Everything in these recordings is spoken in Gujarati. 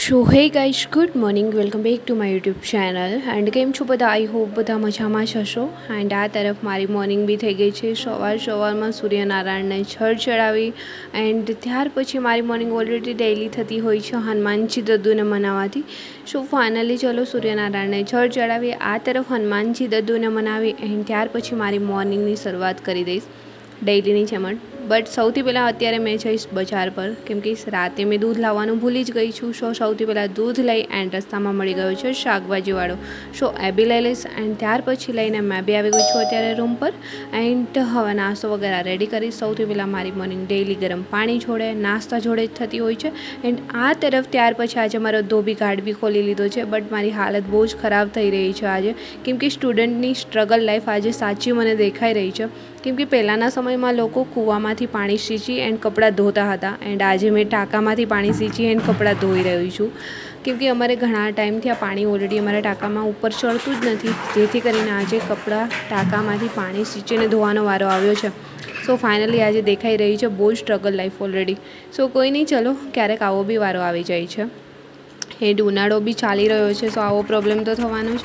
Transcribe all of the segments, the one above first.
સો હે guys, good morning, welcome back to my YouTube channel. And કેમ છો બધા? આઈ હોપ બધા મજામાં જ હશો. એન્ડ આ તરફ મારી મોર્નિંગ બી થઈ ગઈ છે. સવારમાં સૂર્યનારાયણને જળ ચડાવી એન્ડ ત્યાર પછી મારી મોર્નિંગ ઓલરેડી ડેઇલી થતી હોય છે હનુમાનજી દદ્દુને મનાવવાથી. સો ફાઇનલી ચલો સૂર્યનારાયણને જળ ચડાવી, આ તરફ હનુમાનજી દદ્દુને મનાવી એન્ડ ત્યાર પછી મારી મોર્નિંગની શરૂઆત કરી દઈશ ડેઇલીની જેમ જ. બટ સૌથી પહેલાં અત્યારે મેં જઈશ બજાર પર, કેમ કે રાતે મેં દૂધ લાવવાનું ભૂલી જ ગઈ છું. સૌથી પહેલાં દૂધ લઈ એન્ડ રસ્તામાં મળી ગયો છે શાકભાજીવાળો. એ બી લઈ લઈશ એન્ડ ત્યાર પછી લઈને મેં બી આવી ગઈ છું અત્યારે રૂમ પર. એન્ડ હવે નાસ્તો વગેરે રેડી કરીશ. સૌથી પહેલાં મારી મોર્નિંગ ડેઇલી ગરમ પાણી જોડે નાસ્તા જોડે જ થતી હોય છે. એન્ડ આ તરફ ત્યાર પછી આજે મારો ધોબી કાર્ડ બી ખોલી લીધો છે. બટ મારી હાલત બહુ જ ખરાબ થઈ રહી છે આજે, કેમ કે સ્ટુડન્ટની સ્ટ્રગલ લાઈફ આજે સાચી મને દેખાઈ રહી છે. કેમ કે પહેલાંના સમયમાં લોકો કૂવામાંથી પાણી સીંચી એન્ડ કપડાં ધોતા હતા એન્ડ આજે મેં ટાંકામાંથી પાણી સીંચી એન્ડ કપડાં ધોઈ રહી છું. કેમ કે અમારે ઘણા ટાઈમથી આ પાણી ઓલરેડી અમારા ટાંકામાં ઉપર ચડતું જ નથી, જેથી કરીને આજે કપડાં ટાંકામાંથી પાણી સીંચીને ધોવાનો વારો આવ્યો છે. ફાઇનલી આજે દેખાઈ રહી છે બહુ સ્ટ્રગલ લાઈફ ઓલરેડી. કોઈ નહીં, ચલો ક્યારેક આવો બી વારો આવી જાય છે. એન્ડ ઉનાળો બી ચાલી રહ્યો છે, આવો પ્રોબ્લેમ તો થવાનો જ.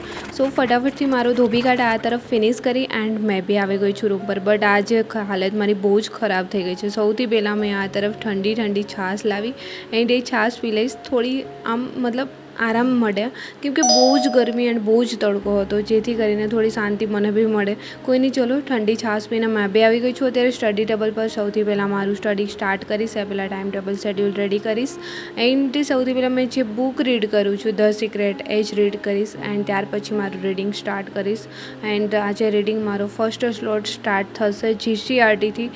ફટાફટથી મારો ધોબી કાર્ડ આ તરફ ફિનિશ કરી એન્ડ મેં બી આવી ગઈ છું રૂમ પર. બટ આજે હાલત મારી બહુ જ ખરાબ થઈ ગઈ છે. સૌથી પહેલાં મેં આ તરફ ઠંડી છાશ લાવી એન્ડ એ છાશ પી લઈશ. થોડી આમ મતલબ આરામ મળે, કેમ કે બહુ જ ગરમી એન્ડ બહુ જ તડકો હતો, જેથી કરીને થોડી શાંતિ મને બી મળે. કોઈ નહીં, ચલો ઠંડી છાશ પીને મેં બી આવી ગઈ છું અત્યારે સ્ટડી ટેબલ પર. સૌથી પહેલાં મારું સ્ટડી સ્ટાર્ટ કરીશ. એ પહેલાં ટાઈમ ટેબલ શેડ્યુલ રેડી કરીશ એન્ડ સૌથી પહેલાં મેં જે બુક રીડ કરું છું ધ સિક્રેટ એ જ રીડ કરીશ એન્ડ ત્યાર પછી મારું રીડિંગ સ્ટાર્ટ કરીશ. એન્ડ આજે રીડિંગ મારો ફર્સ્ટ સ્લોટ સ્ટાર્ટ થશે GCRTથી.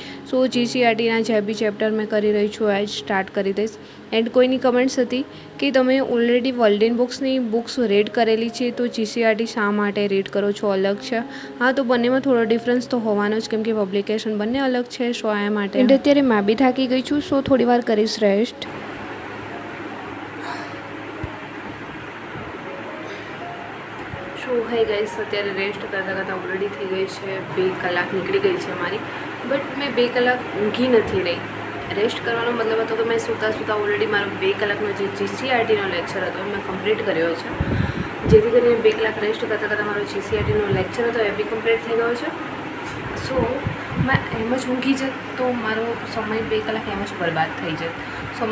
GCRTના જે બી ચેપ્ટર મેં કરી રહી છું એ જ સ્ટાર્ટ કરી દઈશ. એન્ડ કોઈની કમેન્ટ્સ હતી કે તમે ઓલરેડી વર્લ્ડિન બુક્સની બુક્સ રીડ કરેલી છે, તો GCRT શા માટે રીડ કરો છો? અલગ છે. હા, તો બંનેમાં થોડો ડિફરન્સ તો હોવાનો જ, કેમ કે પબ્લિકેશન બંને અલગ છે. એ માટે એન્ડ અત્યારે મેં બી થાકી ગઈ છું, થોડી વાર કરીશ રેસ્ટ. હે ગાઈસ, અત્યારે રેસ્ટ કરતાં ઓલરેડી થઈ ગઈ છે 2 કલાક નીકળી ગઈ છે મારી. બટ મેં 2 કલાક ઊંઘી નથી રહી. રેસ્ટ કરવાનો મતલબ હતો કે મેં સૂતા ઓલરેડી મારો 2 કલાકનો જે GCRTનો લેક્ચર હતો એ મેં કમ્પ્લીટ કર્યો છે, જેથી કરીને 2 કલાક રેસ્ટ કરતાં મારો GCRTનો લેક્ચર હતો એ બી કમ્પ્લીટ થઈ ગયો છે. મેં એમ જ ઊંઘી જત તો મારો સમય 2 કલાક એમ જ બરબાદ થઈ જત.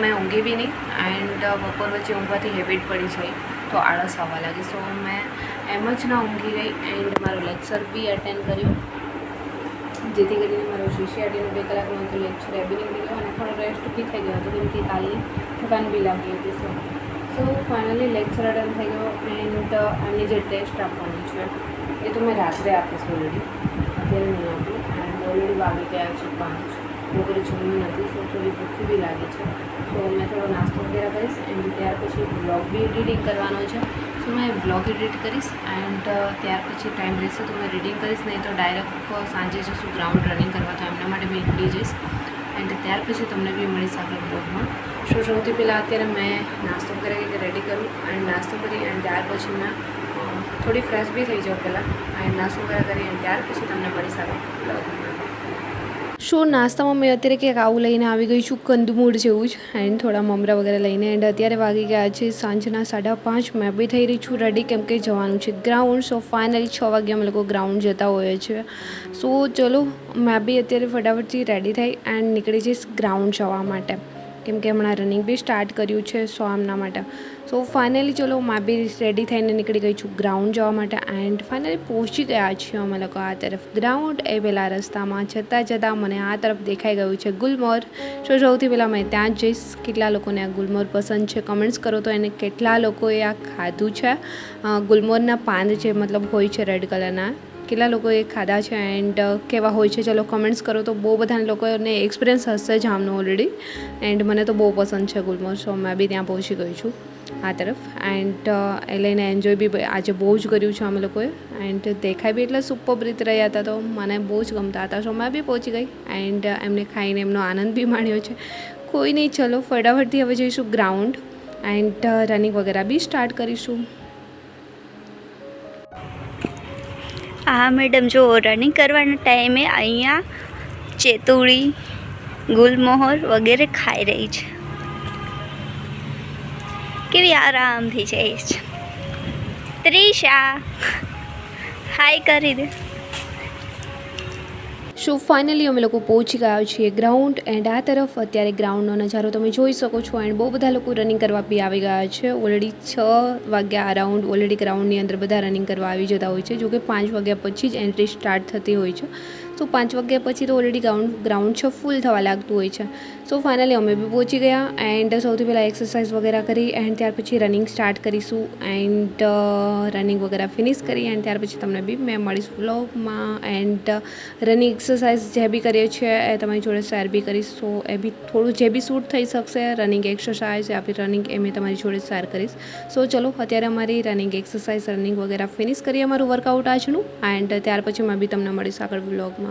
મેં ઊંઘી બી નહીં એન્ડ બપોર વચ્ચે ઊંઘવાથી હેબિટ પડી જાય તો આળસ આવવા લાગી. મેં એમ જ ના ઊંઘી ગઈ એન્ડ મારો લેક્ચર બી અટેન્ડ કર્યો, જેથી કરીને મારો GCRTનો 2 કલાકનો હતો લેક્ચર એ બી નીકળી ગયો અને થોડો રેસ્ટ બી થઈ ગયો હતો, કેમ કે કાલની થકાન બી લાગી હતી. ફાઇનલી લેક્ચર અટેન્ડ થઈ ગયો એન્ડ આની જે ટેસ્ટ આપવાની છે એ તો મેં રાત્રે આપીશ ઓલરેડી, અત્યારે નહીં આપી. એન્ડ ઓલરેડી વાગી ગયા છે 5. બપોરે જમ્યું નથી, થોડી ભૂખી બી લાગી છે. મેં થોડો નાસ્તો વગેરે કરીશ એન્ડ ત્યાર પછી બ્લોગ બી એડિટિંગ કરવાનો છે. મેં બ્લોગ એડિટ કરીશ એન્ડ ત્યાર પછી ટાઈમ રહેશે તો મેં રીડિંગ કરીશ, નહીં તો ડાયરેક્ટ સાંજે જશું ગ્રાઉન્ડ રનિંગ કરવા, તો એમના માટે બી નીકળી જઈશ. એન્ડ ત્યાર પછી તમને બી મળીશ આગળ બ્લોગમાં. સૌથી પહેલાં અત્યારે મેં નાસ્તો કરી રેડી કરું એન્ડ નાસ્તો કરી એન્ડ ત્યાર પછી મેં થોડી ફ્રેશ બી થઈ જાઉં પહેલાં એન્ડ નાસ્તો કરી એન્ડ ત્યાર પછી તમને મળીશ આગળ બ્લોગમાં. નાસ્તામાં મેં અત્યારે ક્યાંક આવું લઈને આવી ગઈ છું, કંદમૂળ જેવું જ, એન્ડ થોડા મમરા વગેરે લઈને. એન્ડ અત્યારે વાગી ગયા છે સાંજના 5:30. મેં બી થઈ રહી છું રેડી, કેમ કે જવાનું છે ગ્રાઉન્ડ. ફાઇનલી 6 વાગે અમે લોકો ગ્રાઉન્ડ જતા હોઈએ છીએ. ચલો મેં બી અત્યારે ફટાફટથી રેડી થઈ એન્ડ નીકળી જઈશ ગ્રાઉન્ડ જવા માટે, કેમ કે હમણાં રનિંગ બી સ્ટાર્ટ કર્યું છે આમના માટે. ફાઇનલી ચલો મેં બી રેડી થઈને નીકળી ગઈ છું ગ્રાઉન્ડ જવા માટે એન્ડ ફાઇનલી પહોંચી ગયા છીએ અમે લોકો આ તરફ ગ્રાઉન્ડ. એ પહેલાં રસ્તામાં જતાં મને આ તરફ દેખાઈ ગયું છે ગુલમોહર. સૌથી પહેલાં મેં ત્યાં જ જઈશ. કેટલા લોકોને આ ગુલમોહર પસંદ છે કમેન્ટ્સ કરો તો એને કેટલા લોકોએ આ ખાધું છે. ગુલમોહરના પાન જે મતલબ હોય છે રેડ કલરના, કેટલા લોકોએ ખાધા છે એન્ડ કેવા હોય છે ચલો કમેન્ટ્સ કરો. તો બહુ બધા લોકોને એક્સપિરિયન્સ હશે જ આમનો ઓલરેડી એન્ડ મને તો બહુ પસંદ છે ગુલમોહર. મેં બી ત્યાં પહોંચી ગઈ છું આ તરફ એન્ડ એ લઈને એન્જોય બી આજે બહુ જ કર્યું છે અમે લોકોએ એન્ડ દેખાય બી એટલે સુપર રીત રહ્યા હતા, તો મને બહુ જ ગમતા હતા. મેં બી પહોંચી ગઈ એન્ડ એમને ખાઈને એમનો આનંદ બી માણ્યો છે. કોઈ નહીં, ચલો ફટાફટથી હવે જઈશું ગ્રાઉન્ડ એન્ડ રનિંગ વગેરે બી સ્ટાર્ટ કરીશું. હા મેડમ, જો રનિંગ કરવાના ટાઈમે અહીંયા ચેતુડી ગુલમોહર વગેરે ખાઈ રહી છે. કેવી આરામથી જાય છે. ત્રિષા હાય કરી દે. સો ફાઇનલી અમે લોકો પહોંચી ગયા છીએ ગ્રાઉન્ડ એન્ડ આ તરફ અત્યારે ગ્રાઉન્ડનો નજારો તમે જોઈ શકો છો એન્ડ બહુ બધા લોકો રનિંગ કરવા બી આવી ગયા છે. ઓલરેડી 6 વાગ્યા અરાઉન્ડ ઓલરેડી ગ્રાઉન્ડની અંદર બધા રનિંગ કરવા આવી જતા હોય છે. જો કે 5 વાગ્યા પછી જ એન્ટ્રી સ્ટાર્ટ થતી હોય છે. તો 5 વાગ્યા પછી તો ઓલરેડી ગ્રાઉન્ડ છે ફૂલ થવા લાગતું હોય છે. સો ફાઇનલી અમે બી પહોંચી ગયા એન્ડ સૌથી પહેલાં એક્સરસાઇઝ વગેરે કરી એન્ડ ત્યાર પછી રનિંગ સ્ટાર્ટ કરીશું એન્ડ રનિંગ વગેરે ફિનિશ કરી એન્ડ ત્યાર પછી તમને બી મેં મળીશું વ્લોગમાં એન્ડ રનિંગ એક્સરસાઇઝ જે બી કરીએ છીએ એ તમારી જોડે શેર બી કરીશ. સો એ બી થોડું જે બી શૂટ થઈ શકશે રનિંગ એક્સરસાઇઝ યા ફિર રનિંગ એ મેં તમારી જોડે શેર કરીશ. સો ચલો અત્યારે અમારી રનિંગ એક્સરસાઇઝ રનિંગ વગેરે ફિનિશ કરીએ અમારું વર્કઆઉટ આજનું એન્ડ ત્યાર પછી મેં બી તમને મળીશ આગળ વ્લોગમાં.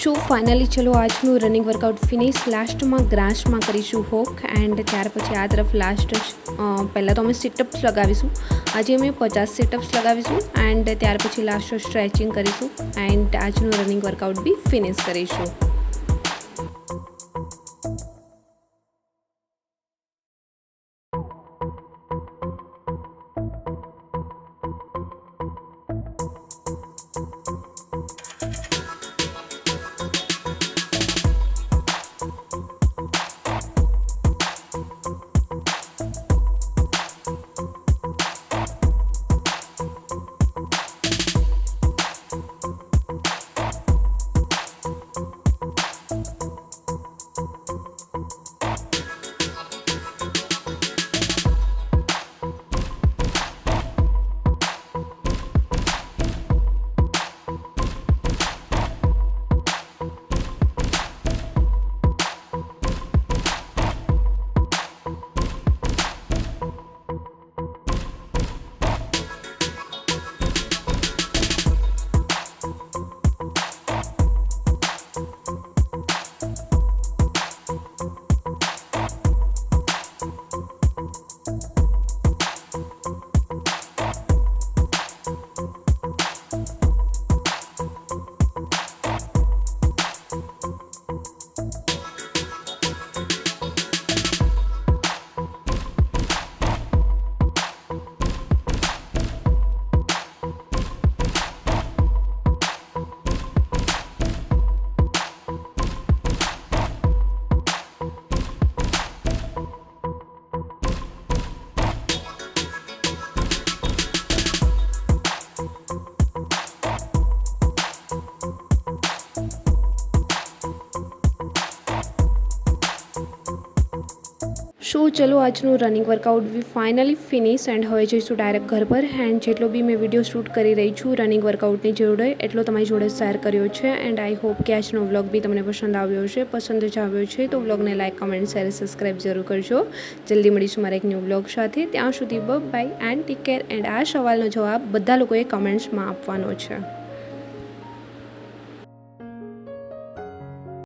સો ફાઇનલી ચલો આજનું રનિંગ વર્કઆઉટ ફિનિશ. લાસ્ટમાં ગ્રાસમાં કરીશું હોક એન્ડ ત્યાર પછી આ તરફ લાસ્ટ પહેલાં તો અમે સિટઅપ્સ લગાવીશું. આજે અમે 50 સિટઅપ્સ લગાવીશું એન્ડ ત્યાર પછી લાસ્ટ સ્ટ્રેચિંગ કરીશું એન્ડ આજનું રનિંગ વર્કઆઉટ બી ફિનિશ કરીશું. સો ચલો આજનું રનિંગ વર્કઆઉટ બી ફાઇનલી ફિનિશ એન્ડ હવે જઈશું ડાયરેક્ટ ઘર પર એન્ડ જેટલો બી મેં વિડીયો શૂટ કરી રહી છું રનિંગ વર્કઆઉટની જોડે એટલો તમારી જોડે શેર કર્યો છે એન્ડ આઈ હોપ કે આજનો વ્લોગ બી તમને પસંદ આવ્યો છે. પસંદ જ આવ્યો છે તો વ્લોગને લાઇક કમેન્ટ શેર સબસ્ક્રાઈબ જરૂર કરજો. જલ્દી મળીશું મારા એક ન્યૂ વ્લોગ સાથે. ત્યાં સુધી bye and take care and આ સવાલનો જવાબ બધા લોકોએ કમેન્ટ્સમાં આપવાનો છે.